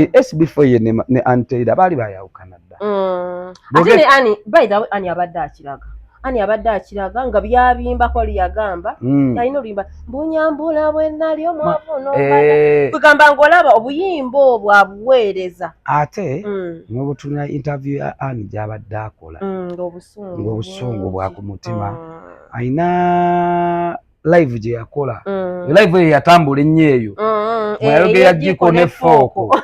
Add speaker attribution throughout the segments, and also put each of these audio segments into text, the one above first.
Speaker 1: SB4 ye ne Antera bali bayawukana dda.
Speaker 2: Ate ne Ani by the way Ani abadde akiraga. Ani abadde akiraga nga byabimba ko liyagamba alina olimba mbunyambula bwe nali omwavu n'obadde kugamba ngolaba obuyimba obwo abuweereza
Speaker 1: ate n'obutuna interview ya Ani gy'abadde akola ng'obusungu bwa ku mutima ayina live gye yakola live ye yatambula ennyo eyo mwayogera jjiko ne fooko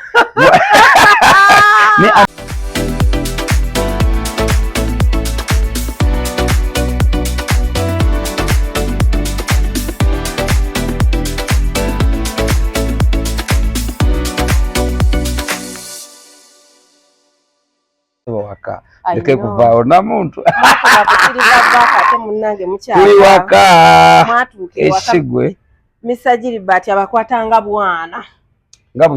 Speaker 1: waka leke kuvaawo na muntu tuli waka esigwe
Speaker 2: misajiri bati abakwatanga bwana
Speaker 1: nga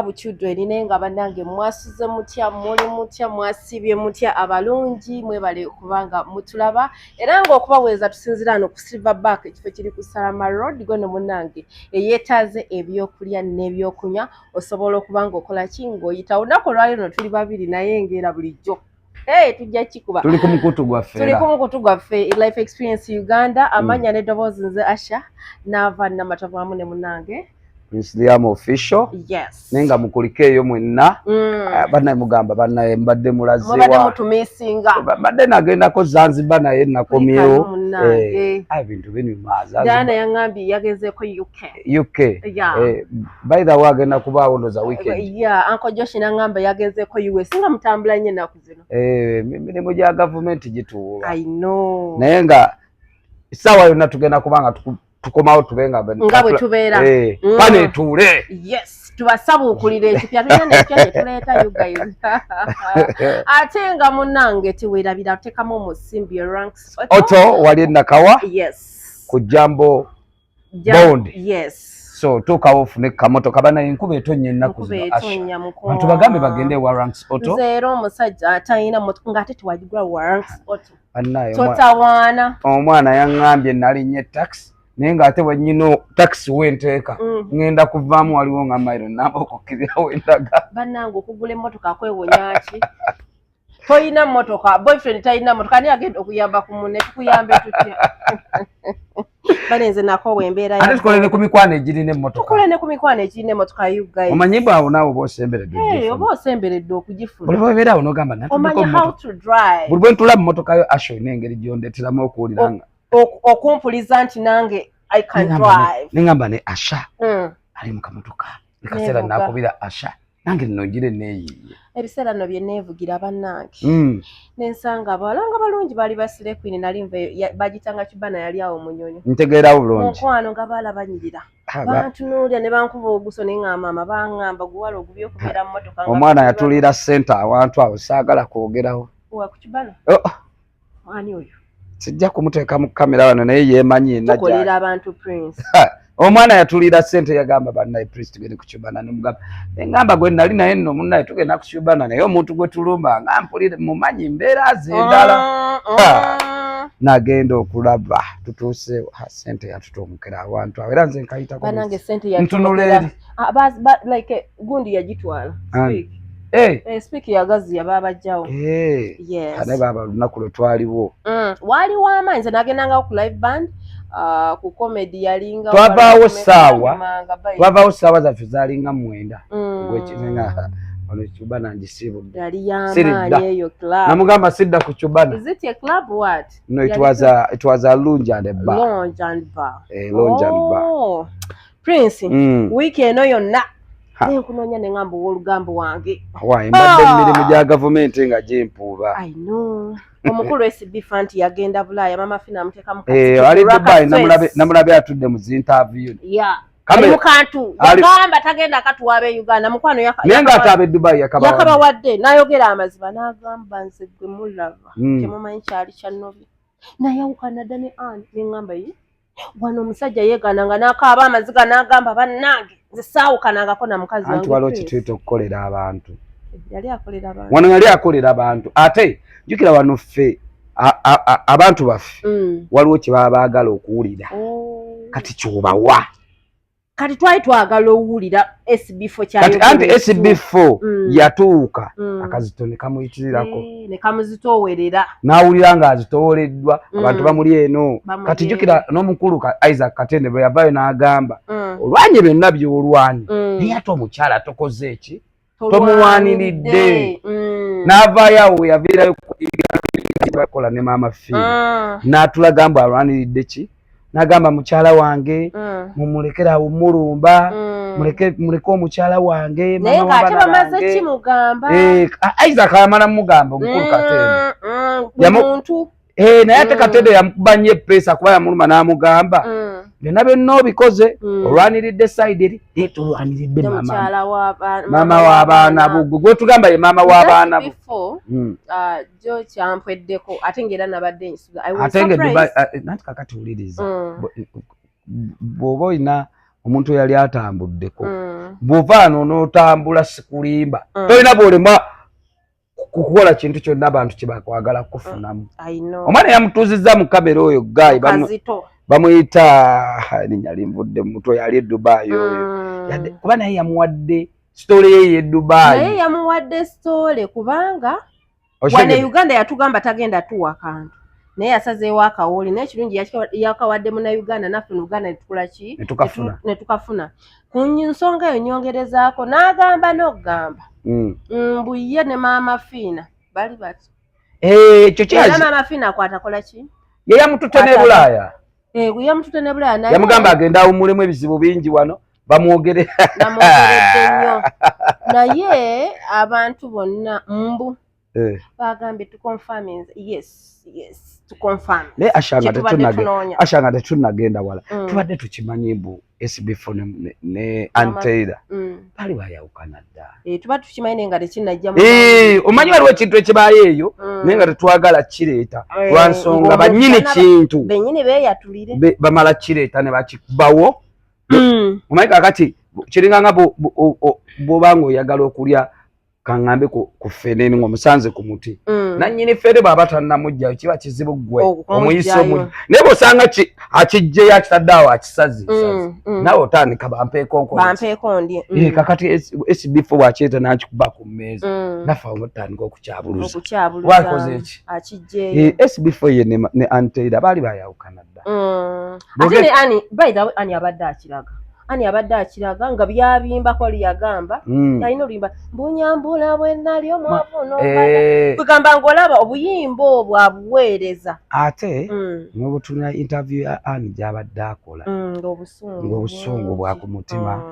Speaker 1: buchudren
Speaker 2: nenga banange mwasize mutya muli mutya mwasibye mutya abalungi mwebale kubanga mutulaba era nga okubaweeza tusinzirano ku Silverback ekifo kiri ku Salama Road gono munange eyetaze ebyokulya n'ebyokunya osobola okubanga okola kingo oyita onako lwalino tuli babiri naye ngera bulijjo tujja kikuba
Speaker 1: tuli ku mukutu gwaffe Life Experience Uganda amanya n'eddoboozi nze Asha nava namatavu amu ne munange Prince Liam official nenga mukulike eyo mwenna bana mugamba bana mbadde mulazewa
Speaker 2: mbadde mutumisinga
Speaker 1: badde nagenda ko Zanzibar naye nakomyewo bintu binyumaza
Speaker 2: Dana yangambi yageze ko UK
Speaker 1: by the way agenda kubaawo ndoza weekend
Speaker 2: Uncle Josh nangamba yageze ko US singa mutambula nnyo naku zino
Speaker 1: mirimu gya government gituuba
Speaker 2: I know
Speaker 1: naye nga sawa yonna tugenda kubanga tukomawo tubenga
Speaker 2: nga bwe tubeera
Speaker 1: pane tuule
Speaker 2: tubasabuukulira ekipya tulina tuleeta you guys ate nga munnange tiweerabira tekamu omusimbi ranks
Speaker 1: oto wali enakawa ku Jambo Bond so tuukawo ofune kamotoka bana enkuba etonnya ennaku zino bantu bagambe bagende wa ranks oto
Speaker 2: zeero omusajja atalina motoka ng'ate tiwagigula wa ranks oto totawaana
Speaker 1: omwana yaŋŋambye nalinnya taxi naye ng'ate wennyino taxi wenteeka ngenda kuvaamu waliwo nga mayiro namba okukkirira wendaga
Speaker 2: bannange okugula emmotoka kwewonyaki toyina mmotoka boyfriend talina mmotoka ani agenda okuyamba ku munne tukuyambe tutya banenze nako wembeera
Speaker 1: ate tukolere ku mikwano egirina emmotoka
Speaker 2: tukolere ku mikwano egirina emmotoka you guys
Speaker 1: omanyi bwawo naawe oba osemberedde
Speaker 2: oba osemberedde okugifuna
Speaker 1: buli bwebeeraawo n'ogamba buli bwe ntula mu mmotoka yo asho ina engeri gyondeteramu okuwuliranga
Speaker 2: okumpuliza nti nange I can drive
Speaker 1: nengamba ne Asha ali mu kamotoka ekaseera nakubira Asha nange nogire neeyiye
Speaker 2: ebiseera no bye neevugira bannange nensanga abalanga balungi bali basire queen nali nve bagitanga kibana yali awo munyonyo
Speaker 1: ntegeera bulungi
Speaker 2: mukwano nga balabanyirira bantunuulira ne bankuba oguso nenga mama bangamba guwala ogubye okubeera mu motoka
Speaker 1: omwana yatulira center awantu awo saagala kwogerawo
Speaker 2: wa ku kibana ani oyo
Speaker 1: sijja kumuteeka mu kamera wano naye yeemanyi
Speaker 2: tukolera abantu Prince
Speaker 1: omwana yatulira ssente yagamba bannaye Prince tugende ku Kibana nemugamba engamba gwe nali naye nno munnaye tugenda ku Kibana naye omuntu gwe tulumba nga mpulire mumanyi mbeera z'endala nagenda okulaba tutuuse ssente yatutomokera awantu awo era nze nkayitako
Speaker 2: banange ssente yatunulera like gundi yagitwala speak yagazi yababajjawo
Speaker 1: ane baba lunaku lwe twaliwo
Speaker 2: waliwo amaanyi nze nagendanga ku live band ku comedy yalinga
Speaker 1: twavaawo ssaawa zaffe zalinga 9 gwekizinga ono Kibana ngisibudde
Speaker 2: yali yamaanyi eyo club
Speaker 1: namugamba sidda ku Kibana
Speaker 2: is it a club what
Speaker 1: no it was a lounge and bar
Speaker 2: lounge and bar Prince week eno yonna nenkunonya nengamba ow'olugambo wange
Speaker 1: mbadde emirimu gya gavumenti nga gyempuuba
Speaker 2: I know omukulu SB Fanti yagenda Bulaaya mama Fina amuteeka mu
Speaker 1: ali Dubai namulabe atudde mu zinterview
Speaker 2: ali mu kantu yagamba tagenda katuwaabe Uganda mukwano
Speaker 1: naye ng'ate abe Dubai
Speaker 2: yakabawadde n'ayogera amaziba n'agamba nze gwe mulaba temumanyi kyali kyannobi nayawukana dda ne Anne neŋŋamba ye wano omusajja yeegananga n'akaaba amaziga n'agamba bannange nze saawukanangako na mukazi wange
Speaker 1: anti waliwo kituyita okukolera abantu
Speaker 2: wano
Speaker 1: yali akolera abantu ate jjukira wano ffe abantu baffe waliwo kye baba baagala okuwulira kati kyobawa
Speaker 2: kati twali twagala owulira SB4
Speaker 1: kati anti SB4 yatuuka akazito ne kamuyikirirako
Speaker 2: ne kamuzitoowerera
Speaker 1: n'awulira nga azitoowereddwa abantu bamuli eno kati jjukira n'omukulu Isaac Katende bwe yavaayo n'agamba olwanye byonna by'olwanye naye ate omukyala tokoze eki tomuwaaniridde n'avaayo awo yaviirayo bakola ne maama Fiina n'atulaga mbu alwaniridde ki n'agamba mukyala wange mumulekera awo mulumba muleke omukyala wange
Speaker 2: naye ng'ate bamaze kimugamba
Speaker 1: Isaac amala mugamba omukulu Katende
Speaker 2: muntu
Speaker 1: naye ate Katende yamukuba nnyo eppeesa kuba yamuluma n'amugamba byonna byonna obikoze olwaniridde sayidi eri naye tolwaniridde maama w'abaana bugwe gwetugamba ye maama w'abaana
Speaker 2: jo kyampweddeko ate ng'era nabadde nsuga
Speaker 1: ate nanti kakati wuliriza bw'oba olina omuntu yali atambuddeko bw'ovaano n'otambula sikulimba tolina bw'olemwa kukola kintu kyonna abantu kye bakwagala kufunamu omwana yamutuuzizza mu kamera oyo Guy bamuyita linnya limvudde mu mutwe yali e Dubai oyo kuba naye yamuwadde story ye ye Dubai
Speaker 2: naye yamuwadde story kubanga wano Uganda yatugamba tagenda tuwa kantu naye yasazeewo akawoli n'ekirungi yakawadde mu Uganda naffe mu Uganda ne tukafuna ku nsonga eyo nyongerezaako n'agamba n'okugamba mbu ye ne maama Fiina bali bati
Speaker 1: ekyo
Speaker 2: era maama Fiina akwatakola ki
Speaker 1: ye yamutute ne Bulaaya
Speaker 2: yamutute ne Bulaaya naye
Speaker 1: yamugamba agenda awummulemu ebizibu bingi wano
Speaker 2: bamwogeredde nnyo naye abantu bonna mbu bagambye tuconfirming yes to confirm
Speaker 1: naye ashanga tetunagenda wala tubadde tukimanyi mbu SB4 ne Anteira bali bayawukana dda
Speaker 2: tuba tukimanyi nga tekinajja
Speaker 1: omanyi waliwo ekintu ekibaayo eyo naye nga tetwagala kireeta lwansonga bannyini kintu
Speaker 2: bennyini beeyatulire
Speaker 1: bamala kireeta ne bakikubawo omanyi kakati kiringanga bw'obanga oyagala okulya kaŋŋambe ku ffene ng'omusanze ku muti nannyini ffene bw'aba tannamugjayo kiba kizibu ggwe omuyisa omujja naye bw'osanga akijjeyo akitadde awo akisazisazi nawe otandika bampeeko ndye kakati SB4 bw'akireeta n'akikuba ku mmeeza naffe awo otandika okukyabuluza wakoze eki SB4 ye ne Anteira baali bayawukana dda
Speaker 2: ate ne Ani by the way Ani abadde akiraga Ani abadde akiraga nga byabimbako liyagamba yalina oluyimba mbunyambula bwe nali omwavu n'obugamba ng'olaba obuyimba obwo abuweereza
Speaker 1: ate n'obutuna interview ya Ani gy'abadde akola ng'obusungu bwa ku mutima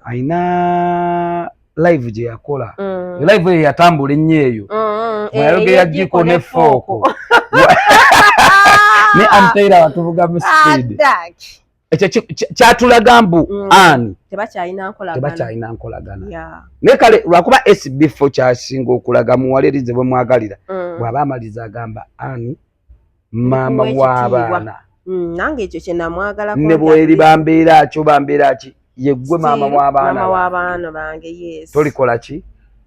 Speaker 1: ayina live gye yakola live eyo yatambula ennyo eyo mwayogera Jiko ne Fooko ne Anteira batuvuga mu speed ekyo kyatulaga mbu Ani tebakyalina nkolagana naye kale lwakuba SB4 kyasinga okulaga muwalirize bwe mwagalira bw'aba amaliza agamba Ani maama w'abaana
Speaker 2: nange ekyo kye namwagalako
Speaker 1: ne bw'eri bambeera ki bambeera ki yeggwe maama w'abaana
Speaker 2: bange
Speaker 1: tolikola ki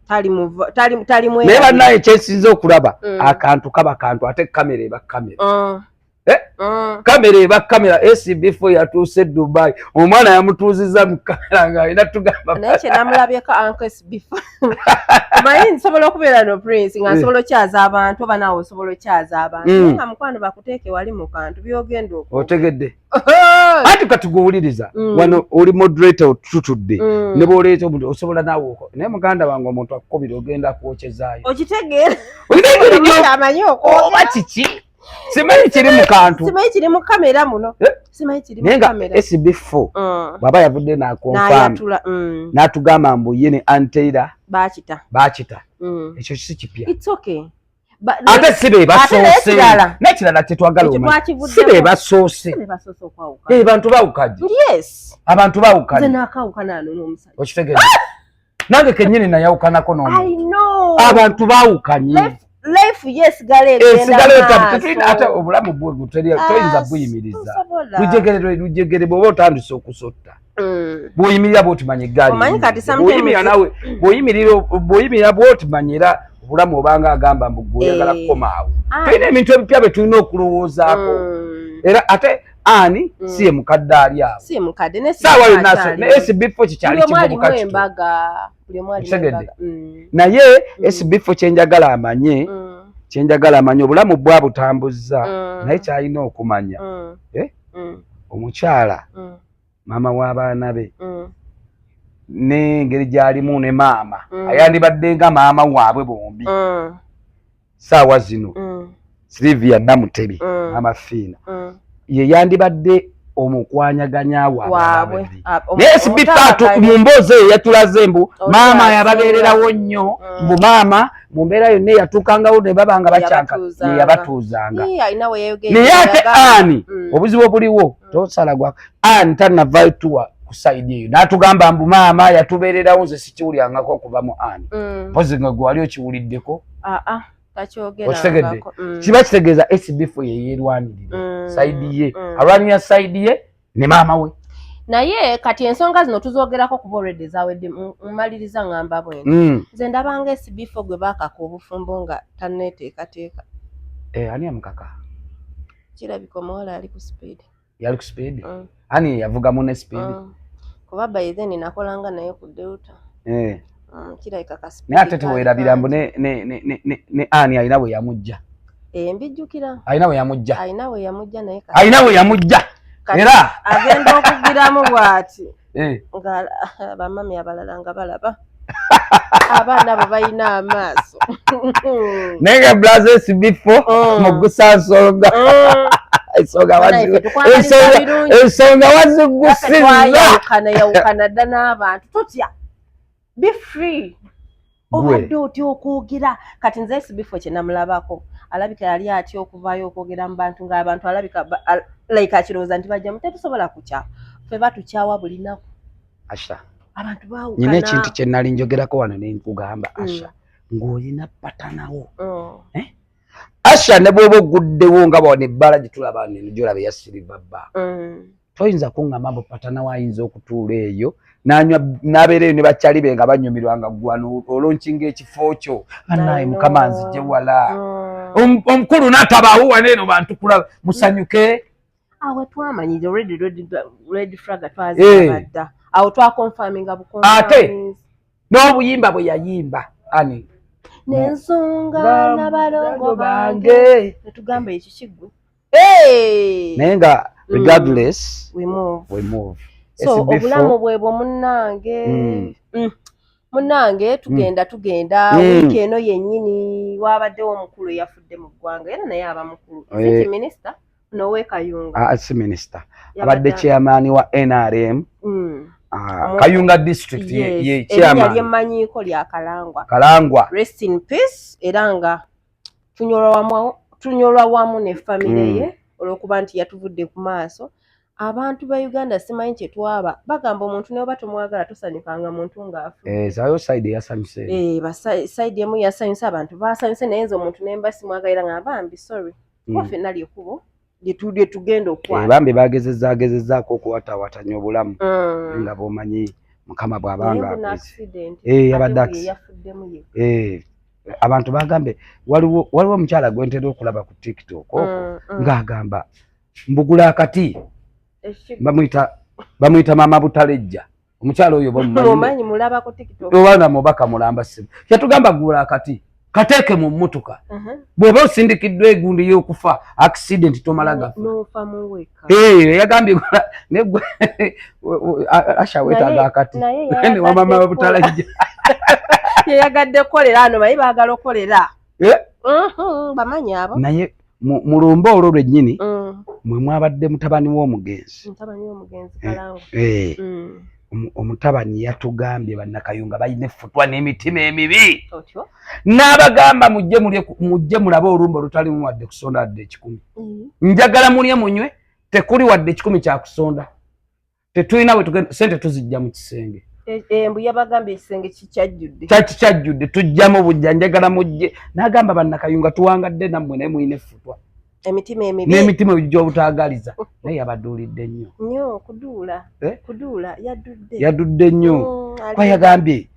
Speaker 2: naye
Speaker 1: bannaye kyesinza okulaba akantu kaba kantu ate kamera eba kamera kamera eba kamera SB4 yatuuse Dubai omwana yamutuuziza mu kamera nga alina tugamba
Speaker 2: naye kye namulabyeko Uncle SB4 manyi nsobola okubeera no Prince nga nsobola okyaza abantu oba naawe osobola okyaza abantu nga mukwano bakuteeke wali mu kantu byogenda
Speaker 1: otegedde ati katuguwuliriza wano oli moderator tutudde ne bw'oleeta omuntu osobola naawe naye muganda wange omuntu akukubira ogenda kwokyezaayo
Speaker 2: okitegeera
Speaker 1: amanyi oba kiki simanyi kiri mu kantu
Speaker 2: simanyi kiri mu kamera muno simanyi kiri mu kamera
Speaker 1: SB4 baba yavudde n'akonfirm n'atugamba mbu ye ne Anteira baakita ekyo si kipya ate si be basoose n'ekirala kyetwagala omanyi si be basoose bantu bawukaji abantu bawukaji okitegeeza nange kennyini nayawukanako n'omuntu abantu bawukanye
Speaker 2: life yesigala
Speaker 1: ate obulamu bwe toyinza buyimiriza lujegere bw'oba otandise okusotta bw'oyimirira bw'otimanya eggaali bw'oyimirira bw'otimanya era obulamu obanga agamba mbu gwe oyagala kukoma awo tulina ebintu ebipya bye tulina okulowoozaako era ate ani siye mukadde ali awo
Speaker 2: siye mukadde ne
Speaker 1: sawa yonna ne SB4 kikyali kivubuka
Speaker 2: embaga
Speaker 1: naye SB4 kyenjagala amanye obulamu bwa butambuzza naye kyalina okumanya omukyala maama w'abaana be n'engeri gy'alimu ne maama ayandibadde nga maama waabwe bombi saawa zino Sylvia Namutebi maama Fiina ye yandibadde omukwanyaganya waabwe naye SB4 mu mboozi eyo yatulaze mbu maama yababeererawo nnyo mbu maama mu mbeera yonna eyatuukangawo ne baba nga bakyaka ye yabatuuzanga naye ate ani obuzibu obuliwo tosala gwa ani tanavaayo tuwa ku sayidi eyo n'atugamba mbu maama yatubeererawo nze sikiwulyangako okuva mu ani mpozi nga gwe wali okiwuliddeko okitegedde kiba kitegeeza SB4 yeyerwanirira sayidi ye alwanirira sayidi ye ne maama we
Speaker 2: naye kati ensonga zino tuzogerako kuba already zawedde mmaliriza ngamba bwene nze ndabanga SB4 gwe baakaka obufumbo nga tanneeteekateeka
Speaker 1: ani amukaka
Speaker 2: kirabika omuwala ali ku speed
Speaker 1: yali ku speed ani yavuga mu ne speed
Speaker 2: kuba by then nakolanga naye ku Delta kirabika ka speed
Speaker 1: naye ate teweerabira mbu ne ani alina bwe yamujja
Speaker 2: mbijjukira
Speaker 1: alina bwe yamujja
Speaker 2: naye
Speaker 1: alina bwe yamujja era
Speaker 2: agenda okugiramu bw'ati nga bamami abalala nga balaba abaana bo balina amaaso
Speaker 1: naye nga blaze SB4 mu gusansonga ensonga wazigusiza
Speaker 2: yawukana dda n'abantu tutya be free obadde otya okwogera kati nze SB4 kye namulabako alabika yali atya okuvaayo okwogera mu bantu ng'abantu alabika like akirowooza nti bajjamu tetusobola kukyawa ffe batukyawa buli naku
Speaker 1: Asha
Speaker 2: abantu baawukana
Speaker 1: nyina ekintu kye nali njogerako wano ne nkugamba Asha ng'olina patanawo Asha ne bw'oba oguddewo nga bw'one ebbala gye tulaba gy'olaba eya Silver Bar toyinza kuŋŋamba mbu patanawo ayinza okutuula eyo n'abeera eyo ne bakyali be nga banyumirwa nga gwano olonkinga ekifo kyo anaaye mukama nzije wala omukulu n'atabaawo wane eno bantu kulaba musanyuke
Speaker 2: awe twamanyire red flag twazibadda awo twakonfaminga bukonfaminga
Speaker 1: ate n'obuyimba bwe yayimba ani
Speaker 2: n'ensonga n'abalongo bange netugamba ekyo kiggwe
Speaker 1: naye nga regardless we move
Speaker 2: so obulamu bwebwo munnange tugenda wiiki eno yennyini wabaddewo omukulu eyafudde mu ggwanga era naye aba mukulu si minisita Nowe Kayunga
Speaker 1: si minisita abadde chairman wa NRM Kayunga district ye chairman
Speaker 2: yali emanyiiko lya
Speaker 1: Kalangwa
Speaker 2: rest in peace era nga tunyolwa wamu ne family ye olw'okuba nti yatuvudde ku maaso abantu ba Uganda simanyi kye twaba bagamba omuntu ne oba tomwagala tosanyukanga muntu ng'afu
Speaker 1: zayo side yasanyuse
Speaker 2: side emu yasanyuse abantu basanyuse naye nze omuntu nemba simwagalira ngamba mbi sorry wafe nali ekubo lye tugenda okwala
Speaker 1: bambi bagezezzaako okuwatawatanya obulamu nga bw'omanyi mukama bw'abanga abadde abantu bagambe waliwo omukyala gwentera okulaba ku TikTok ng'agamba mbugula akati bamuyita maama butalejja omukyala oyo
Speaker 2: bamumanyi mulaba ku TikTok
Speaker 1: obana mubaka mulamba simu yatugamba gula akati kateeke mu mmotoka bw'oba osindikiddwa egundi y'okufa accident tomalaga
Speaker 2: n'ofa mu weka
Speaker 1: yagambye Asha weetaaga akati ne wa maama butalejja
Speaker 2: yagadde kukolera ano bayi baagala okukolera bamanyi abo
Speaker 1: naye mu lumba olwo lwennyini mwe mwabadde mutabani w'omugenzi
Speaker 2: Kalangwa
Speaker 1: omutabani yatugambye bannakayunga balina effutwa n'emitima emibi n'abagamba mujje mulabe olumba olutalimu wadde kusonda wadde 10 njagala mulye munywe tekuli wadde 10 kya kusonda tetulina sente tuzijja mu kisenge
Speaker 2: mbu yabagambye ekisenge
Speaker 1: kyajjudde tujjamu bujja njagala mujje n'agamba bannakayunga tuwangadde nammwe naye mulina effutwa
Speaker 2: emitima emibi
Speaker 1: n'emitima gy'obutaagaliza naye yabaduulidde nnyo
Speaker 2: kuduula
Speaker 1: yadudde nnyo kwa yagambye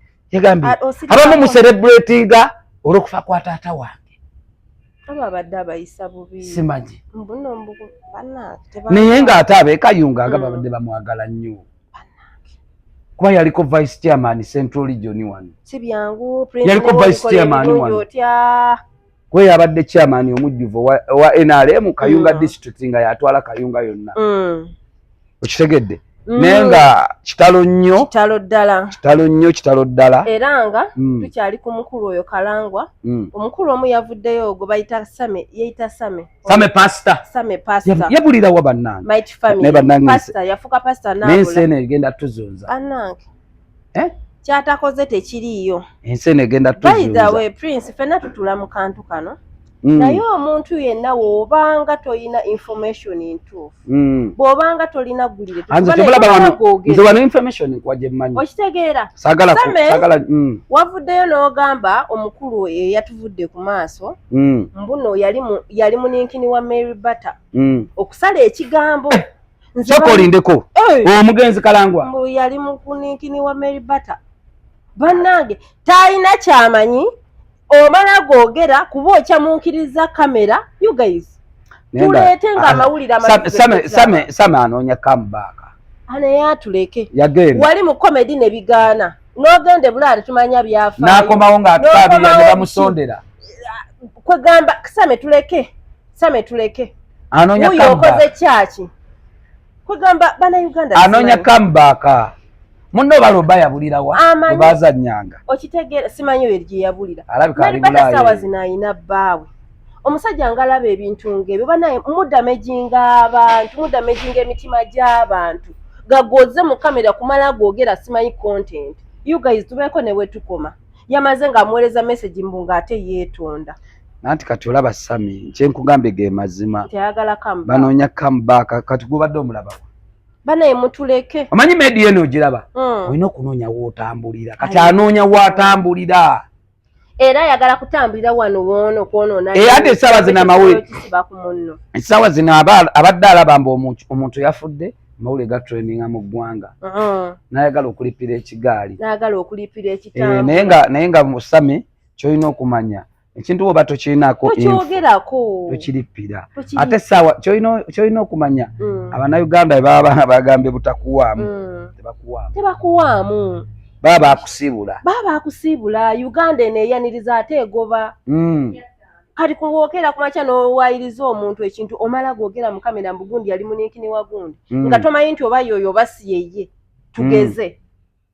Speaker 1: abamu mu celebratinga olw'okufa kwa taata wange
Speaker 2: babadde abayisa bubi
Speaker 1: simanyi
Speaker 2: mbuno mbuku bannange
Speaker 1: naye ng'ate abeekayunga nga babadde bamwagala nnyo kuba yaliko vice chairman Central Region 1
Speaker 2: si byangu
Speaker 1: yaliko vice chairman 1 kwe yabadde chairman omujjuvu wa NRM Kayunga district nga yatwala Kayunga yonna okitegedde naye nga kitalo ddala
Speaker 2: era nga tukyali ku mukulu oyo Kalangwa omukulu omu yavuddeyo ogwo bayita Same pastor yabulira wa bannange Mighty Family pastor yafuka pastor
Speaker 1: n'ensi egenda tuzunza
Speaker 2: bannange kyatakoze tekiriiyo
Speaker 1: ensi egenda tuzunza
Speaker 2: by the way Prince fenna tutula mu kantu kano naye omuntu yenna w'obanga tolina information entuufu bw'obanga tolina gulire
Speaker 1: nze wano information nkwaje mmanyi
Speaker 2: okitegeera wavuddeyo n'ogamba omukulu oyo yatuvudde ku maaso mbuno yali muninkini wa Mary Butter okusala ekigambo
Speaker 1: sokolindeko omugenzi Kalangwa
Speaker 2: yali muninkini wa Mary Butter bannange talina kyamanyi omala googera kuba okyamunkiriza kamera you guys tuleete nga amawulire
Speaker 1: Same anoonya comeback
Speaker 2: naye atuleke
Speaker 1: yagenda
Speaker 2: wali mu comedy ne bigaana n'ogende bulaale tumanya byafaayo
Speaker 1: n'akomawo ng'atukabirira ne bamusondera
Speaker 2: kwegamba Same tuleke
Speaker 1: anoonya comeback
Speaker 2: okoze kyaki kwegamba bannayuganda
Speaker 1: anoonya comeback munno baloba yabulirawa bazannyanga
Speaker 2: okitegeera simanyi oyo gye yabulira Mary sawa zino ayina bbaawe omusajja ngalaba ebintu ng'ebyo banaye mudamejinga abantu mudamejinga emitima gy'abantu gagoze mu kamera kumala googera simanyi content you guys tubeeko ne wetukoma yamaze ng'amuweereza message mbu ng'ate yeetonda
Speaker 1: nanti kati olaba Sami kyenkugambe ge mazima
Speaker 2: teyagala comeback
Speaker 1: banoonya comeback kati gubadde omulaba
Speaker 2: banaye mutuleke
Speaker 1: omanyi media eno ogiraba olina okunoonya wootambulira kati anoonya wootambulira
Speaker 2: era ayagala kutambulira wano woono kwonoona
Speaker 1: ate essaawa zino amawulire essaawa zino abadde alaba mbu omuntu yafudde amawulire ga traininga mu ggwanga n'ayagala okulipira ekigaali
Speaker 2: n'ayagala okulipira ekitambo
Speaker 1: naye nga mu Sami ky'olina okumanya ekintu oba tokirinaako tokirippira ate essaawa ky'olina okumanya Abannayuganda bwe baba bagambye butakuwaamu
Speaker 2: tebakuwaamu
Speaker 1: baba bakusiibula
Speaker 2: Uganda eno eyaniriza ate egoba kati kuwookera kumakya n'owayiriza omuntu ekintu omala googera mu kamera mbu gundi yali muninkini wa gundi nga tomanyi nti oba yoyo oba si yeye tugeze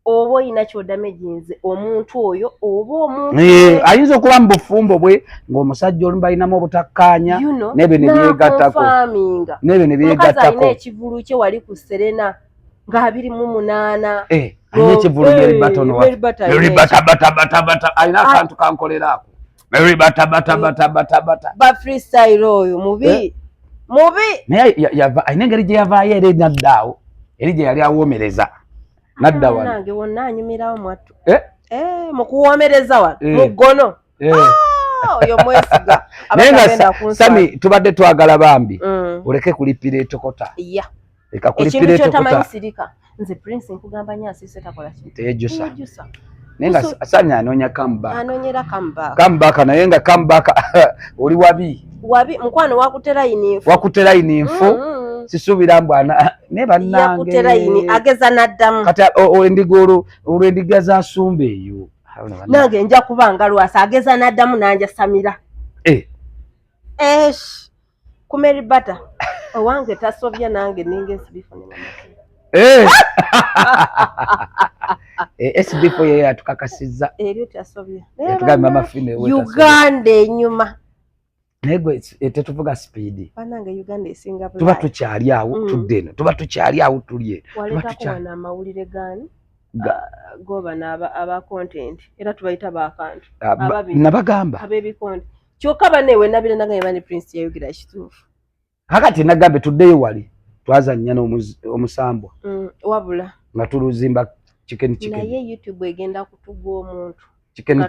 Speaker 2: oba olina ky'odamejinze omuntu oyo oba omuntu
Speaker 1: ayinza okuba mu bufumbo bwe ng'omusajja olumu balinamu obutakkaanya n'ebyo ne byegattako
Speaker 2: omukazi alina ekivulu kye wali ku Serena nga 28
Speaker 1: alina ekivulu Mary Butter alina akantu kankoleraako Mary Butter
Speaker 2: ba freestyle oyo mubi
Speaker 1: naye alina engeri gye yavaayo era naddaawo eri gye yali awoomereza nadda wano
Speaker 2: nange wonna anyumirawo mwattu mu kuwoomereza wano mu ggono oyo mwesiga
Speaker 1: naye Sami tubadde twagala bambi oleke kulipira etokota leka kulipira
Speaker 2: etokota ekintu kyotamanyi sirika nze Prince nkugamba nnyo asiise takola kintu
Speaker 1: teyejusa naye nga Sami anoonya
Speaker 2: anoonyera
Speaker 1: comeback naye nga comeback oli wabi
Speaker 2: mukwano
Speaker 1: wakute layini nfu sisuubira mbwana ne
Speaker 2: bannange ageza n'addamu
Speaker 1: kati olwendiga zasumba eyo
Speaker 2: nange nja kubanga lwasa ageza n'addamu nanja Samira ku Mary Butter owange tasobya nange ninga esibifo
Speaker 1: SB4 ye yatukakasizza
Speaker 2: eryo tasobya
Speaker 1: yatugamba amafine
Speaker 2: Uganda enyuma
Speaker 1: naye tetuvuga speed
Speaker 2: banange Uganda esinga
Speaker 1: tuba tukyali awo tudde eno tuba tukyali awo tuli
Speaker 2: eno amawulire gani goba aba content era tubayita bakantu
Speaker 1: nabagamba
Speaker 2: abebikonte kyokka banewe nabire nagaye bani Prince yayogira kituufu
Speaker 1: kakati nagambe tuddeyo wali twazannya n'omusambwa
Speaker 2: wabula
Speaker 1: nga tuluzimba chicken
Speaker 2: naye YouTube egenda kutuga omuntu
Speaker 1: chicken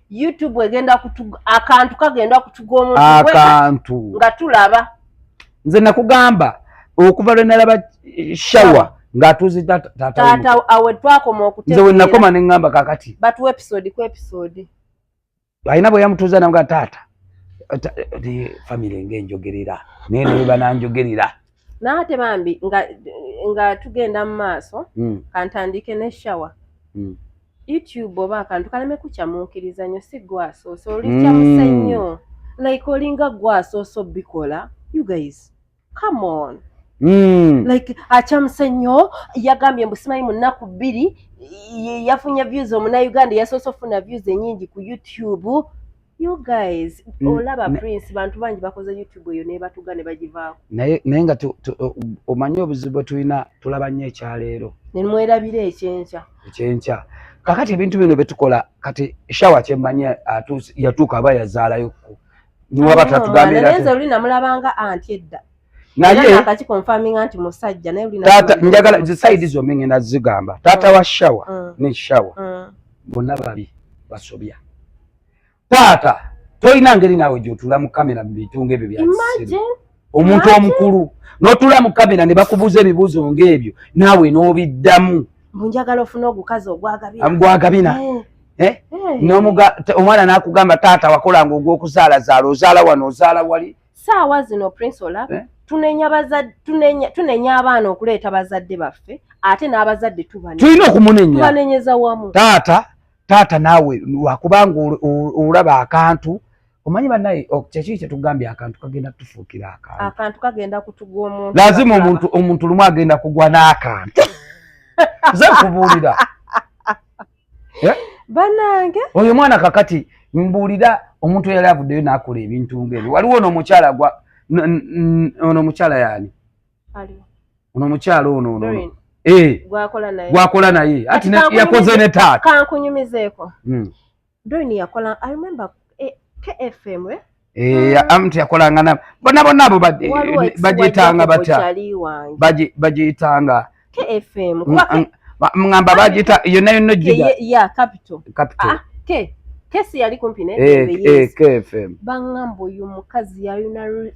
Speaker 2: YouTube egenda kutuga akantu kagenda kutuga omuntu
Speaker 1: akantu
Speaker 2: nga tulaba
Speaker 1: nze nakugamba okuva lwe nalaba shower ng'atuuzi
Speaker 2: taata awe twakoma okutegeera
Speaker 1: nze we nakoma ne ngamba kakati
Speaker 2: batu episode ku episode
Speaker 1: alina bwe yamutuuza nanga taata
Speaker 3: the family ngenjogerera nene bananjogerera
Speaker 2: nate bambi nga tugenda mu maaso kantandike ne shower YouTube oba akantu kaleme kukyamuukiriza nnyo si gwasooso olikyamuse nnyo like olinga gwasooso bikola you guys come on like achamuse nnyo yagambye mbu simanyi mu nnaku 2 yafunye views Omunnayuganda yasoose ofuna views ennyingi ku YouTube. You guys olaba Prince bantu bangi bakoze YouTube eyo ne batuga ne bagivaako
Speaker 3: naye nga omanyi obuzibu tulina tulaba nnyo ekyaleero
Speaker 2: ne mwerabira ekyenkya
Speaker 3: kakati ebintu bino betukola kati shower kyemmanyi yatuuka aba yazaalayo niwaba tatugambira
Speaker 2: nze oli namulabanga anti edda
Speaker 3: naye
Speaker 2: akati confirming anti musajja naye oli
Speaker 3: tata njagala ziside zombi ngenda zigamba tata wa shower ne shower bonna babi basobya tata toyina ngeri nawe gyotula mu kamera mu bitunga ebyo bya omuntu omukulu n'otula mu kamera ne bakubuuza ebibuuzo ng'ebyo naawe n'obiddamu
Speaker 2: njagala ofuna ogukazi
Speaker 3: ogwagabina omwana n'akugamba taata wakolanga ogw'okuzaalazaala ozaala wano ozaala wali
Speaker 2: saawa zino Prince olaba tunenya abaana okuleeta bazadde baffe ate n'abazadde
Speaker 3: tulina
Speaker 2: tubanenyeza wamu
Speaker 3: taata naawe wakubanga olaba akantu omanyi bannaye kyekiri kyetugambye akantu kagenda tufuukira
Speaker 2: akantu kagenda kutuga omuntu
Speaker 3: lazima omuntu lumu agenda kugwa n'akantu nze nkubuulira
Speaker 2: bannange
Speaker 3: oyo mwana kakati mbuulira omuntu eyali avuddeyo n'akola ebintu ng'ebyo waliwo ono omukyala yaani ono omukyala ono gwakola naye ati yakoze ne taata
Speaker 2: kankunyumizeeko Doreen yakola I remember KFM
Speaker 3: amuntu yakolanga bonna abo bagiyitanga batya bagiyitanga
Speaker 2: KFM
Speaker 3: mngamba bagiyita yonna
Speaker 2: ya capital kesi yali kumpi
Speaker 3: KFM
Speaker 2: bangamba oyo mukazi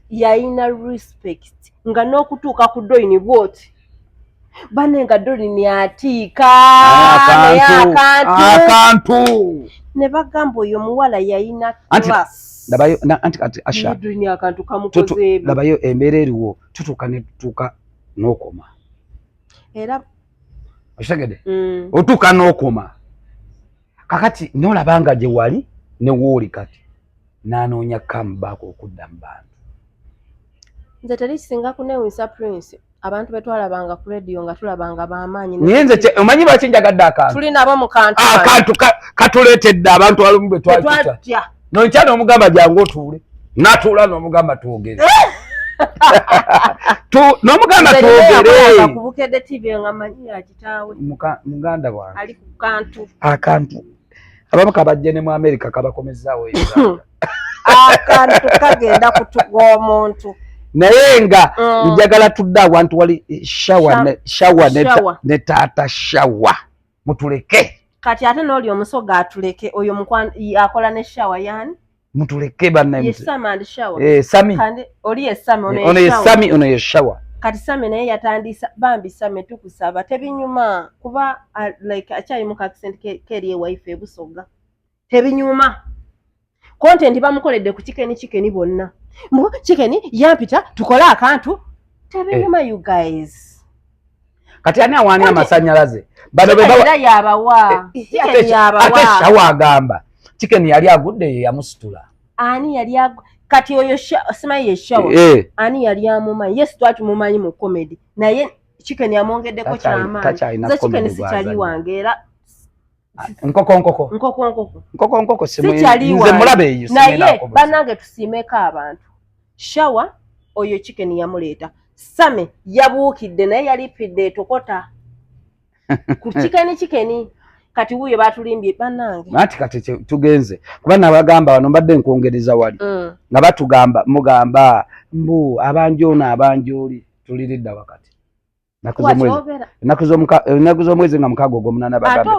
Speaker 2: yayina respect nga n'okutuuka ku Doreen bwoti banenga Doreen atiika
Speaker 3: akantu
Speaker 2: ne bagamba oyo muwala yayina class
Speaker 3: labayo anti asha
Speaker 2: Doreen akantu kamukoze ebyo
Speaker 3: labayo embeera eriwo tutuuka n'okoma
Speaker 2: era
Speaker 3: okitegedde otuuka n'okoma kakati n'olabanga gye wali ne wooli kati n'anoonya kamubaako okudda mu bantu
Speaker 2: nze teri kisinga kunewunyisa Prince abantu betwalabanga ku radio nga tulabanga b'amaanyi
Speaker 3: naye nze omanyi lwaki njagadde akantu
Speaker 2: tulina abo mu kantu
Speaker 3: katuleetedde abantu alumu bwe twakita nonkya n'omugamba jangu otuule n'atuula n'omugamba twogere n'omugamba twogere
Speaker 2: kubukedde TV nga manyi ya kitaawe
Speaker 3: muganda wange
Speaker 2: ali ku kantu
Speaker 3: akantu abamu kabajje ne mu America kabakomezaawo
Speaker 2: akantu kagenda kutuga omuntu
Speaker 3: naye nga njagala tudde awantu wali shawa ne taata shawa mutuleke
Speaker 2: kati ate n'oli omusoga atuleke oyo akola ne shawa yani
Speaker 3: mutuleke banne
Speaker 2: Sami oli ye Sami
Speaker 3: ono ye shawa
Speaker 2: kati Sami naye yatandisa bambi Sami tukusaba tebinyuma kuba like achayi mu accent keri wife ebusoga tebinyuma content bamukoledde ku chicken bonna mu chicken yampita tukola akantu tebinyuma you guys
Speaker 3: kati ani awani amasanyalaze
Speaker 2: bado beba yabawa chicken yabawa
Speaker 3: ate shawa agamba chicken yali agudde yamusitula
Speaker 2: ani yali kati oyo simaye shawa ani yali amuma yes twatu mumanyi mu comedy naye chicken yamongeddeko kyamaani za chicken sikyali wangeera
Speaker 3: nkoko
Speaker 2: nze mulabe eyo naye banange tusiimeko abantu shawa oyo chicken yamuleeta Same yabuukidde naye yalipidde etokota ku chicken kati wuyo batulimbye banange
Speaker 3: ati kati tugenze kuba nabagamba wano mbadde nkwongereza wali nga batugamba mugamba mbu abanjoona abanjooli tuliridda wakati nakuzo mwezi nga mukago gomunana bagambe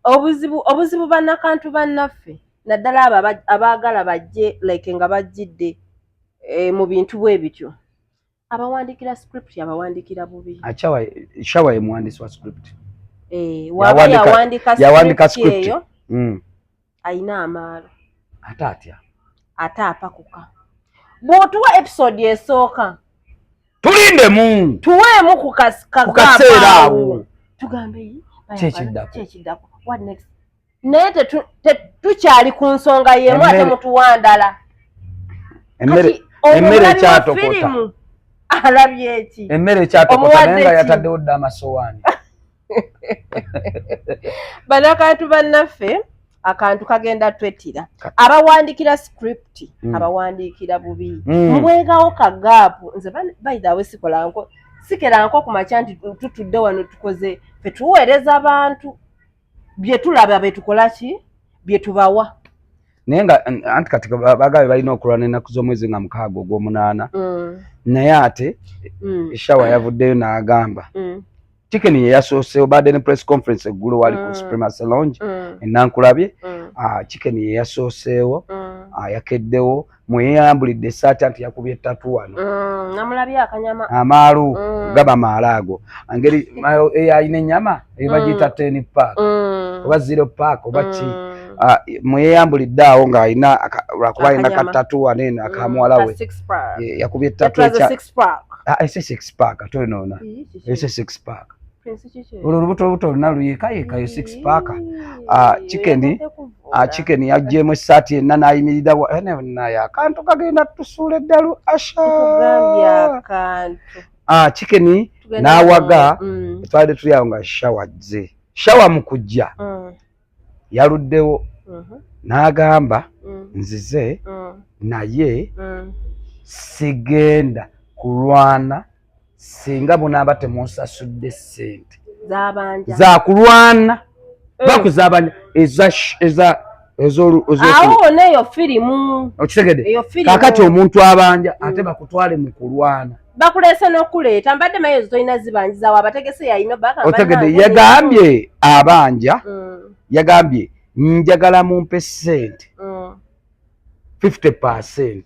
Speaker 2: obuzibu bannakantu bannaffe naddala abaagala bajje like nga bajjidde mu bintu bwe bityo abawandikira script abawandikira bubi
Speaker 3: shawa ye muhandisi wa script
Speaker 2: yawandika script eyo ayina amaalo
Speaker 3: ate atya
Speaker 2: ate apakuka. Bw'otuwa episode esooka
Speaker 3: tulindemu
Speaker 2: tuweemu ku
Speaker 3: kaseera awo
Speaker 2: tugambe
Speaker 3: kyekiddako
Speaker 2: what next naye tukyali ku nsonga y'emu ate mutuwandala
Speaker 3: emmere ekyatokota
Speaker 2: alabye eki
Speaker 3: emmere ekyatokota naye nga yataddewo dda amasowaani
Speaker 2: banakantu bannaffe akantu kagenda twettira abawandiikira script abawandiikira bubi mubwegawo kagaapu nze bayidaawe sikeranko ku makya nti tutudde wano tukoze fe tuweereza abantu bye tulaba betukola ki bye tubawa
Speaker 3: naye nga anti kati bagabe balina okulwana ennaku z'omwezi nga 6 ogw'omunaana naye ate eshawa yavuddeyo n'agamba Chicken ye yasooseewo badde ne press conference eggulo wali ku Supremacy Lounge enankulabye Chicken ye yasooseewo yakeddewo mweyambulidde essaati anti yakubye ettatu wano
Speaker 2: namulabye akanyama
Speaker 3: amaalu gaba maalaago angeri eyayina ennyama ebagiyita 10 pack oba 0 pack oba ki mweyambulidde awo ng'alina lwakuba alina katatu wano eno akamuwala we yakubye ettatu ese 6 pack ate onoona ese 6 pack olwo lubuto oluna luyekayekayo 6 pack Chicken yaggyemu essaati yenna n'ayimirira naye akantu kagenda tusuula eddalu Chicken n'awaga twali tuli awo nga shawa azze shawa mu kujja yaluddewo n'agamba nzize naye sigenda kulwana singa bonaaba temunsasudde ssente za kulwana bakuzabanya
Speaker 2: awo neyo firimu
Speaker 3: okitegedde kakati omuntu abanja ate bakutwale mu kulwana
Speaker 2: bakulese n'okuleeta mbadde mayezo tolina zibanjizawo abategese yayina
Speaker 3: otegedde yagambye abanja yagambye njagala mumpe ssente 50%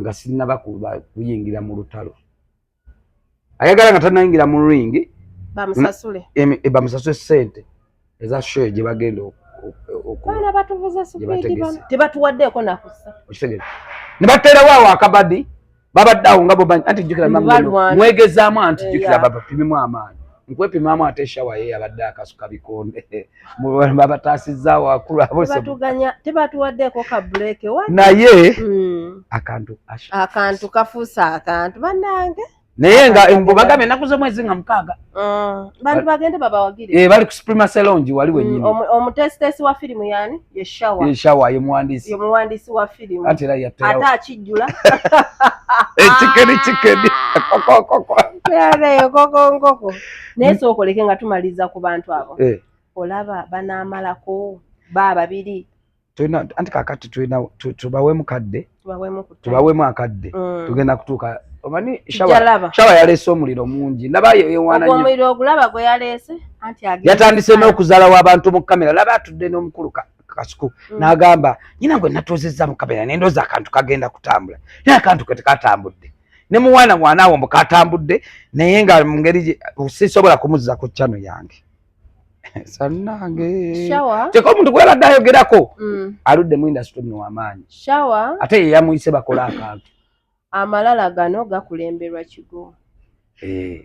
Speaker 3: nga sinaba kuyingira mu lutalo ayagala nga tanayingira mu ringi bamusasule ssente eza show gye bagenda
Speaker 2: okwana batuvuza supidi tebatuwaddeeko nakusa
Speaker 3: okitegedde ne bateerawo awo akabadi babadde awo nga bo anti jjukira mwegezaamu anti jjukira babapimimu amaanyi nkwepimamu ate shawa ye yabadde akasuka bikonde babataasizaawo wakulu
Speaker 2: tebatuwaddeeko ka break
Speaker 3: naye
Speaker 2: akantu kafuusa akantu bannange
Speaker 3: naye nga bagambe ennaku z'omwezi nga 6
Speaker 2: bantu bagende babawagire
Speaker 3: bali ku Supremacy Lounge wali wennyini
Speaker 2: omutesitesi wa firimu yani
Speaker 3: yeshawa ye muwandiisi
Speaker 2: wa firimu
Speaker 3: ate era
Speaker 2: ate akijjula nkoko naye sookoleke nga tumaliza ku bantu abo olaba banaamalako babiri
Speaker 3: anti kakati tubaweemu kadde tubaweemu akadde tugenda kutuuka omani shawa yaleese omuliro mungi ndaba yewaana nnyo
Speaker 2: omuliro ogulaba gwe yaleese anti
Speaker 3: yatandise n'okuzaalawo abantu mu kamera laba atudde n'omukulu kasuku n'agamba nyina gwe natuuzizza mu kamera nendooza akantu kagenda kutambula naye akantu ke tekatambudde ne muwaana mwanaawo mbu katambudde naye nga mu ngeri sisobola kumuzza ku ccano yange sannange kyeka omuntu gwebadde ayogerako aludde mu indasitry mu w'amaanyi ate ye yamuyise bakola akantu
Speaker 2: amalala gano gakulemberwa kigo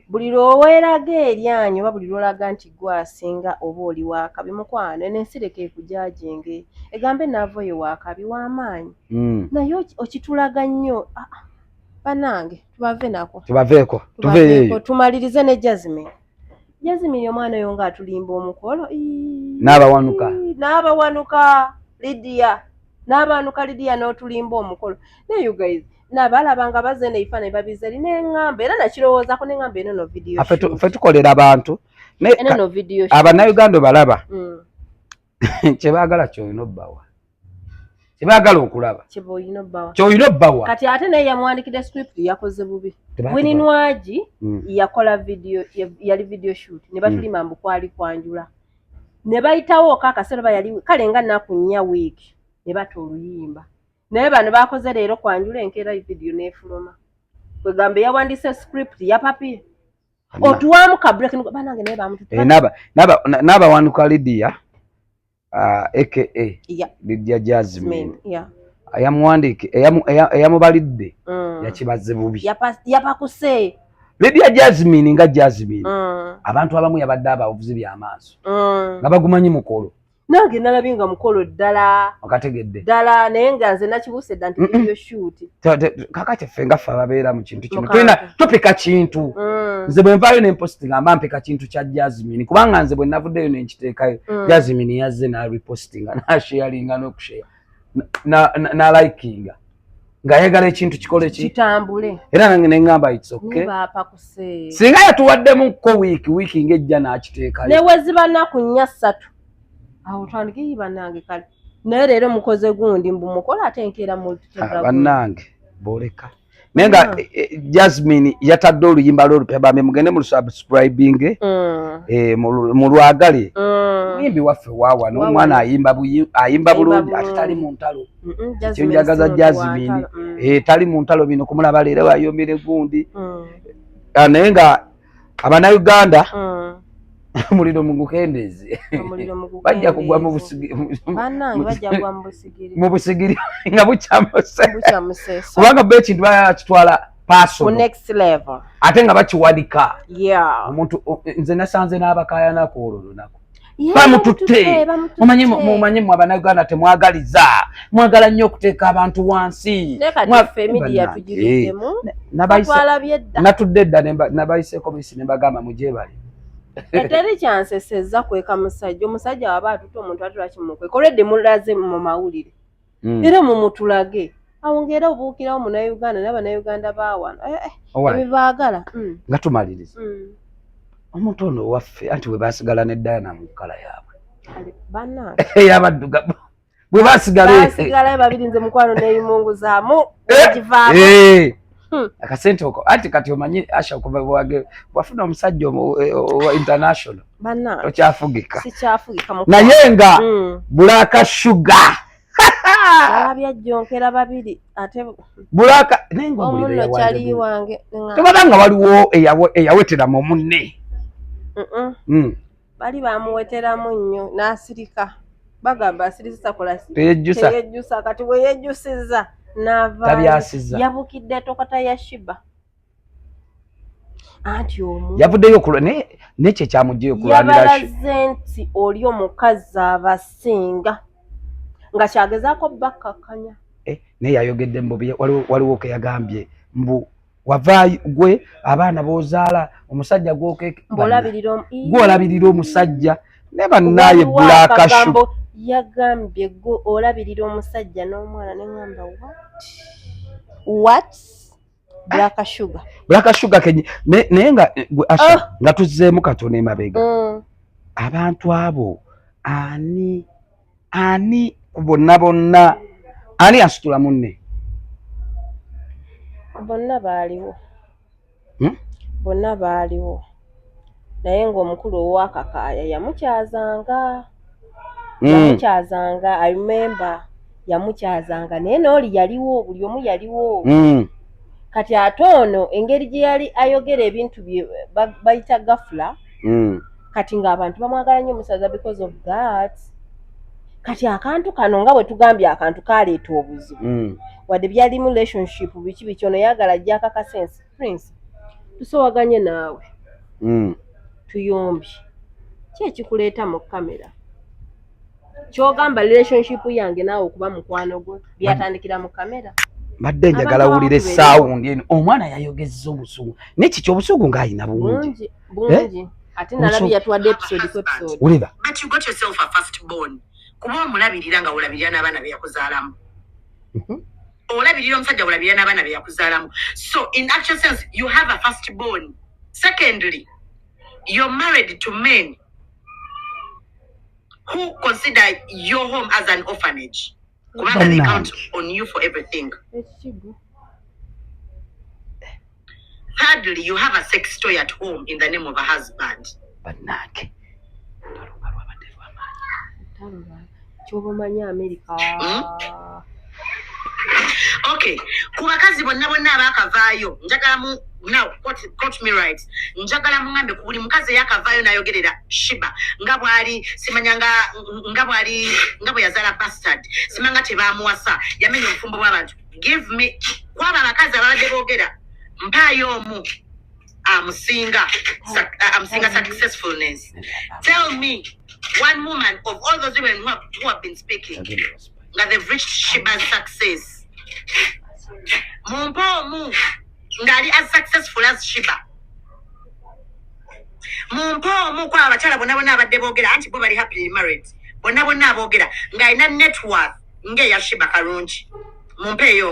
Speaker 2: buli lw'oweeraga eryanyi oba buli lw'olaga nti gwasinga oba oli waakabi mukwano n'ensireka ekujajenge egambe naavo ye waakabi w'amaanyi naye okitulaga nnyo banange
Speaker 3: tubaveeko tuveeyo
Speaker 2: tumalirize ne Jasmine omwana oyo nga atulimba omukolo n'abawanuka Lydia n'otulimba omukolo ne you guys nabalabanga baze neifaananyi babizeri neŋŋamba era nakirowoozaako neŋŋamba eno no video
Speaker 3: ffe tukolera abantu abannayuganda balaba kyebaagala kyolina obbawa kyebaagala okulaba kyolina obbawa
Speaker 2: kati ate naye yamwandikira script yakoze bubi Wininwagi yakola video yali video shoot ne batulima mbu kwali kwanjula ne bayitawo akaseera yali kale nga nnaku 4 week ne bata oluyimba naye bano bakoze leero kwanjula enkeera video n'efuluma kwegambe yawandise script ya papier otuwamu ka break banange naye bamututa
Speaker 3: n'abawanuka Lydia aka Lydia Jasmine ayamuwandike eyamubalidde yakibaze bubi
Speaker 2: yapakuse
Speaker 3: Lydia Jasmine nga Jasmine abantu abamu yabadde abavuzi by'amaaso nga bagumanyi mukolo
Speaker 2: nange nalabinga mukolo ddala
Speaker 3: okategedde
Speaker 2: ddala naye nga nze nakibuse dda nti video shoot
Speaker 3: kakati ffe nga ffe ababeera mu kintu kino tulina topika kintu nze bwe nvaayo ne ngamba mpika kintu kya Jasmine kubanga nze bwe navuddeyo ne nkiteekayo Jasmine yazze n'arepostinga n'asharinga n'okushare n'alikinga ng'ayagala ekintu kikole
Speaker 2: kitambule
Speaker 3: era nange ne ngamba it's okay singa yatuwaddemukko wiiki ng'ejja n'akiteekayo
Speaker 2: ne we ziba nnaku nnya 3 awo twandikiyi bannange kale naye leero mukoze gundi mbu mukola ate enkeera
Speaker 3: bannange boleka naye nga Jasmine yatadde oluyimba lw'olupya bambe mugende mu subscribing mu lwagale muyimbi waffe waawa n'omwana ayimba bulungi ate tali mu ntalo ekyo njagaza Jasmine tali mu ntalo bino kumulaba leero ayombere gundi naye nga Abannayuganda muliro mugukendeeze bajja kugwa mu busigiri nga bukyamuse kubanga bo ekintu bakitwala personal ate nga bakiwadika omuntu nze nasanze n'abakayanako olwo lunaku bamututte mumanyi mu Abannayuganda temwagaliza mwagala nnyo okuteeka abantu wansi natudde dda nabayiseeko bisi ne mbagamba mujebale
Speaker 2: Eteri kyansesezza kweka musajja omusajja waba atutte omuntu atula kimukweka olwedde mulaze mu mawulire era mumutulage awo ngera obuukirawo Munnayuganda n'Abannayuganda baawano ebibaagala
Speaker 3: nga tumaliriza omuntu ono waffe anti bwe baasigala ne Diana mu kkala yaabwe ey'abaddugavu bwe baasigalayo
Speaker 2: babiri nze mukwano n'ebimunguzaamu ekivaamu
Speaker 3: akasente oko anti kati omanyi Asha kuva wafuna omusajja wa international tokyafugika naye nga Black Sugar
Speaker 2: byajjonkera babiri ate
Speaker 3: Black nenga omuliro
Speaker 2: kyali wange
Speaker 3: tobanga waliwo eyaweteramu munne
Speaker 2: bali bamuweteramu nnyo n'asirika bagamba asirisisa kola
Speaker 3: teyejjusa
Speaker 2: kati bwe yejjusiza
Speaker 3: tabyasiza
Speaker 2: yabukidde tokata ya Shiba anti omu
Speaker 3: yavuddeyo nekyo kyamugyeyo kulwanira
Speaker 2: yabalaze nti oli omukazi abasinga nga kyagezaako bakkakanya
Speaker 3: naye yayogedde mbu waliwo ke yagambye mbu wavaayo gwe abaana b'ozaala omusajja gw'olabirira omusajja ne bannaye Black Sugar
Speaker 2: yagambye gwe olabirira omusajja n'omwana ne ngamba what Black Sugar
Speaker 3: naye nga Asha nga tuzzeemu katono emabega abantu abo ani bonna ani asitula munne
Speaker 2: bonna baaliwo naye ng'omukulu ow'akakaaya yamukyazanga I remember yamukyazanga naye n'oli yaliwo buli omu yaliwo kati ate ono engeri gye yali ayogera ebintu bye bayita gafula kati ng'abantu bamwagala nnyo omusaza because of that kati akantu kano nga bwe tugambye akantu kaleeta obuzibu wadde byalimu relationship biki ono yagala ajja akakasensi Prince tusowaganye naawe tuyombye ki ekikuleeta mu kamera kyogamba relationship yange naawe okuba mukwano gwe byatandikira mu kamera
Speaker 3: mbadde njagala wulira essawundi eno omwana yayogezza obusugu nekiki obusugu ng'ayina bungi
Speaker 2: ate nalabye yatuwadde episode
Speaker 3: wulira
Speaker 4: but you got yourself a first born kuba omulabirira nga olabirira n'abaana be yakuzaalamu olabirira omusajja olabirira n'abaana be yakuzaalamu so in actual sense you have a first born. Secondly, you're married to men who consider your home as an orphanage. They count on you for everything. Thirdly, you have a sex toy at home in the name of a husband. Okay. Kubakazi bonna abakavaayo njagala now got me right njagala mungambe ku buli mukazi yakavayo nayogerera Shiba nga bwe yazala bastard simanga tebamuwasa yamenya obufumbo bw'abantu give me kwaba abakazi ababadde boogera mpayo omu amusinga successfulness. Tell me one woman of all those women who have been speaking that they've reached Shiba's success. Mumpo ngali as successful as Shiba. Mumpo kwa abachala bonna abadde boogera anti bo bali happily married. Bonna aboogera ng'alina net worth ng'eya Shiba Karungi. Mumpeeyo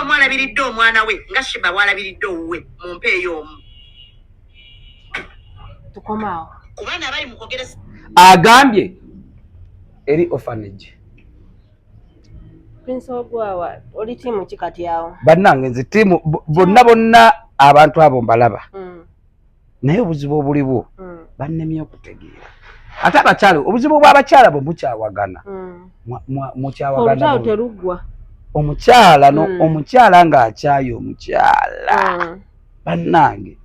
Speaker 4: omu alabiridde omwana we nga Shiba bw'alabiridde owuwe mumpeeyo omu.
Speaker 2: Tukomaawo.
Speaker 4: Kubaana abali mu kwogera
Speaker 3: agambye eri orphanage.
Speaker 2: Prince Ogwawa oli tiimu ki kati awo?
Speaker 3: Bannange nze tiimu bonna abantu abo mbalaba. Naye obuzibu obuliwo bannemye okutegeera. Ate abakyala obuzibu bw'abakyala bwe mukyawagana. Mukyawagana.
Speaker 2: Olutalo teruggwa.
Speaker 3: Omukyala ng'akyayo omukyala. Bannange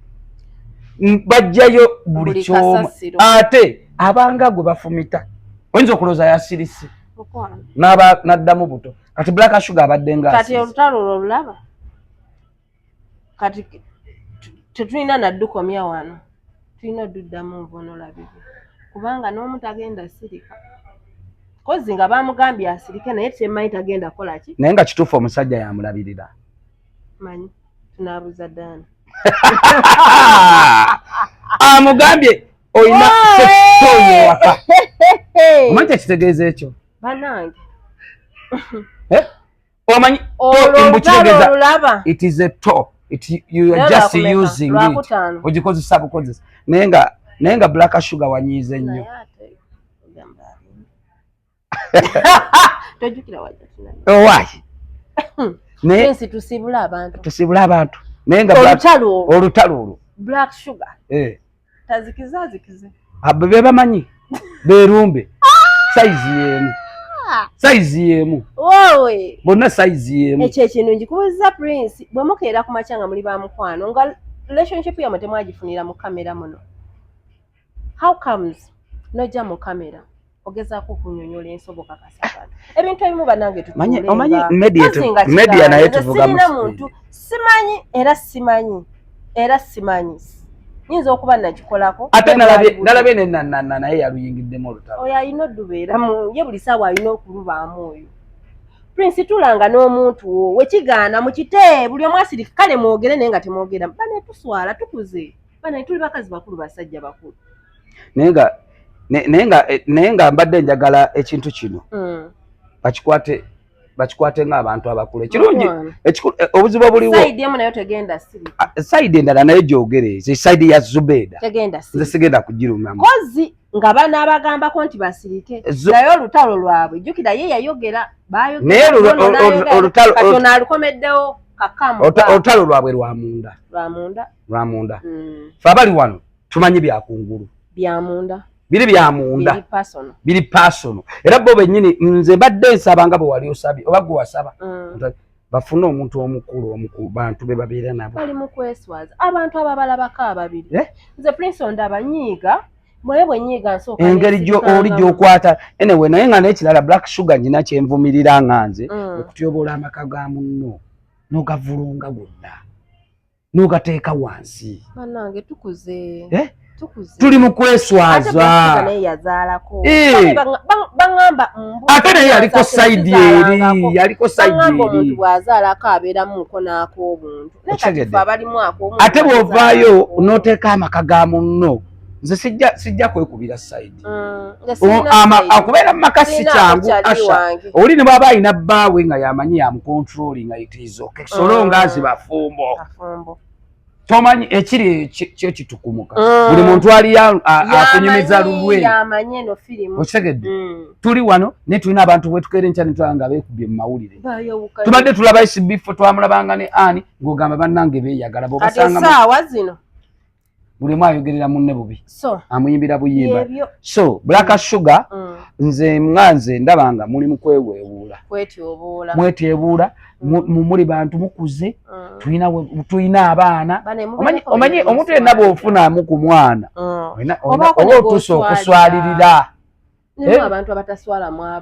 Speaker 3: bajjayo buli kyoma. Ate abanga gwe bafumita. Oyinza okulooza yasirise. N'addamu buto. Kati Black Sugar abadde nga
Speaker 2: kati olutalo olulaba. Kati tetulina naddukomya wano. Tulina duddamu nvono labibwe. Kubanga n'omu tagenda sirika. Kozi nga bamugambye asirike naye temanyi tagenda kola ki?
Speaker 3: Naye nga kituufu omusajja yamulabirira.
Speaker 2: Manyi tunaabuza Ddaana.
Speaker 3: Amugambye oyina sextoy waka. Omanyi kyekitegeeza ekyo?
Speaker 2: Bannange.
Speaker 3: Omanyi
Speaker 2: olulaba.
Speaker 3: It is a toy. You are just using it. Ogikozesa bukozesa. Naye nga Black Sugar wanyiize nnyo.
Speaker 2: Tojjukira wajja tunani.
Speaker 3: Why?
Speaker 2: Nensi tusibula abantu.
Speaker 3: Naye nga olutalo olwo.
Speaker 2: Black Sugar. Tazikize.
Speaker 3: Be bamanyi. Berumbe. Size yemu.
Speaker 2: Wowe.
Speaker 3: Bonna size yemu.
Speaker 2: Ekyo ekintu nkikubuuza Prince bwe mukeera ku makyanga muli ba mukwano nga relationship yammwe temwagifunira mu kamera muno. How comes nojja mu kamera ogezaako okunyonyola ensoboka kasabana ebintu ebimu bannange tutuulenga
Speaker 3: omanyi media naye tuvuga
Speaker 2: muntu simanyi era simanyi nyinza okuba nakikolako
Speaker 3: ate nalabye naye yaluyingiddemu olutalo
Speaker 2: oyo alina oddubeeramu ye buli saawa alina okulubaamu oyo Prince tulanga n'omuntu wo wekigaana mukite buli omu asirika kale mwogere naye nga temwogera bane tuswala tukuze bane tuli bakazi bakulu basajja bakulu naye nga mbadde njagala ekintu kino bakikwate ng'abantu abakulu ekirungi obuzibu obuliwo sayidi emu nayo tegenda sirika
Speaker 3: sayidi endala naye gyogere sayidi ya Zubeda nze sigenda kugirumamu
Speaker 2: kozi nga bana abagambako nti basirike naye olutalo lwabwe jjukira ye yayogera
Speaker 3: naye
Speaker 2: olutalo alukomeddewo kakamu
Speaker 3: olutalo lwabwe lwamunda fe abali wano tumanyi byakungulu biri byamunda biri personal era bo bennyini nze mbadde nsaba nga bwe wali osabye oba gwe wasaba bafune omuntu omukulu bantu be babeera nabo
Speaker 2: bali mu kweswaza abantu ababalabako ababiri nze Prince ondaba nyiiga mwe bwenyiiga nsooka
Speaker 3: engeri oli gy'okwata anyway naye nga n'ekirala Black Sugar njina kyenvumirira nga nze okutyobola amaka ga munno n'ogavulunga gonna n'ogateeka wansi
Speaker 2: bannange tukuze
Speaker 3: tuli mu kweswaza ate naye yaliko sayidi eri
Speaker 2: omuntu bw'azaalako abeeramuko n'ak'obuntu
Speaker 3: ate bw'ovaayo n'oteeka amaka ga munno nze sijja kwekubira sayidi akubeera mu maka si kyangu asha oli ne bw'aba alina bbaawe nga yamanyi yamukontrolinga itizo solo ngaazi bafumbo tomanyi ekiri kyo kitukumuka buli muntu ali akunyumiza lulwe okitegedde tuli wano ne tulina abantu bwetukeera enkya ne tulaba nga beekubye mu mawulire tubadde tulaba SB4 twamulabanga ne ani ng'ogamba bannange beeyagala
Speaker 2: bobasanga zino
Speaker 3: buli mu ayogerera munne bubi amuyimbira buyimba so Black Sugar nze ndabanga muli mu kweweewuula mwetyebuula muli bantu mukuze tulina abaana omanyi omuntu yenna bw'ofunamu ku mwana oba otuusa okuswalirira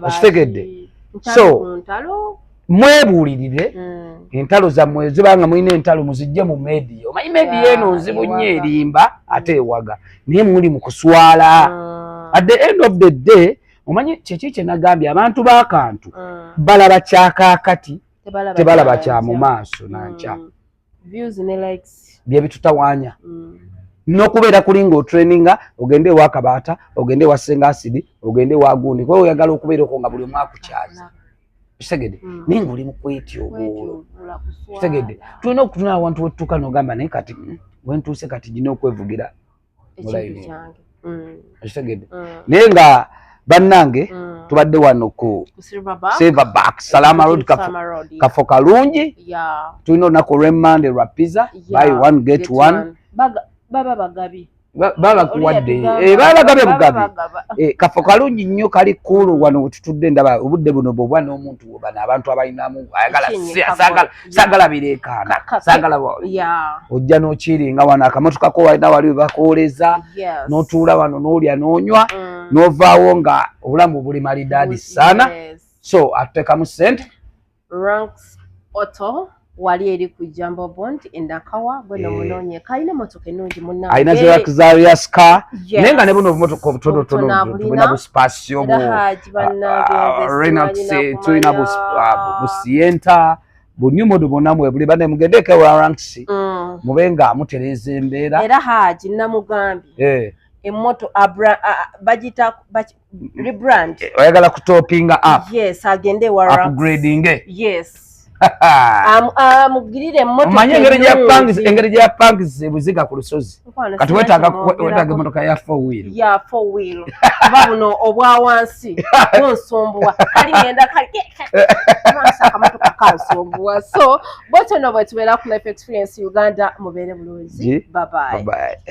Speaker 3: okitegedde so mwebuulirire entalo zammwe zibanga mulina entalo muzijje mu media omanyi media eno nzibu nnyo erimba ate ewaga naye muli mu kuswala at the end of the day omanyi kyeki kye nagambye abantu b'akantu balaba kyakaakati tebalaba kya mu maaso nankya bye bitutawaanya n'okubeera kuli ng'otraininga ogende ewa Kabaata ogende ewa Ssenga Asidi ogende ewa Gundi kuba oyagala okubeera okwo nga buli omu akukyaza kitegedde naye ng'oli mu kwetyobuula kitegedde tulina okutunula awantu wetutuuka n'ogamba naye kati wentuuse kati gina okwevugira mulayini kitegedde naye nga bannange tubadde wano ku Silverback Salama Road kafo kalungi tulina olunaku olw'Emmande lwa pizza buy one get one baba kuwadde babagabe bugabi kafo kalungi nnyo kali kulu wano wetutudde ndaba obudde buno bwobwa n'omuntu bano abantu abalinamu ayagala sagala bireekaana sagala ojja n'okiringa wano akamotoka ko walina wali bakooleza n'otuula wano n'olya n'onywa n'ovaawo nga obulamu buli malidaadi sana so atuteekamu ssente
Speaker 2: wali eri ku Jambo Bond endakawa bweno munonye kalina motoka ennungi munna
Speaker 3: aina za ska nenga ne buno motoka obutono tubina bu spatio bu Renault tuina bu Sienta bu new model bonamwe buli bane mugendeke wa ranks mubenga mutereze embeera
Speaker 2: era haji namugambi emoto bagita rebrand
Speaker 3: oyagala kutopinga up
Speaker 2: yes agende wa ranks
Speaker 3: upgrading
Speaker 2: yes mugirire moto
Speaker 3: manye engeri ya pangs ebuziga ku lusozi kati wetaaga motoka ya 4 wheel babuno obwa wansi onsombuwa kali ngenda kali masaka motoka kansombuwa so botono bwe tubeera ku Life Experience Uganda mubere bulungi bye bye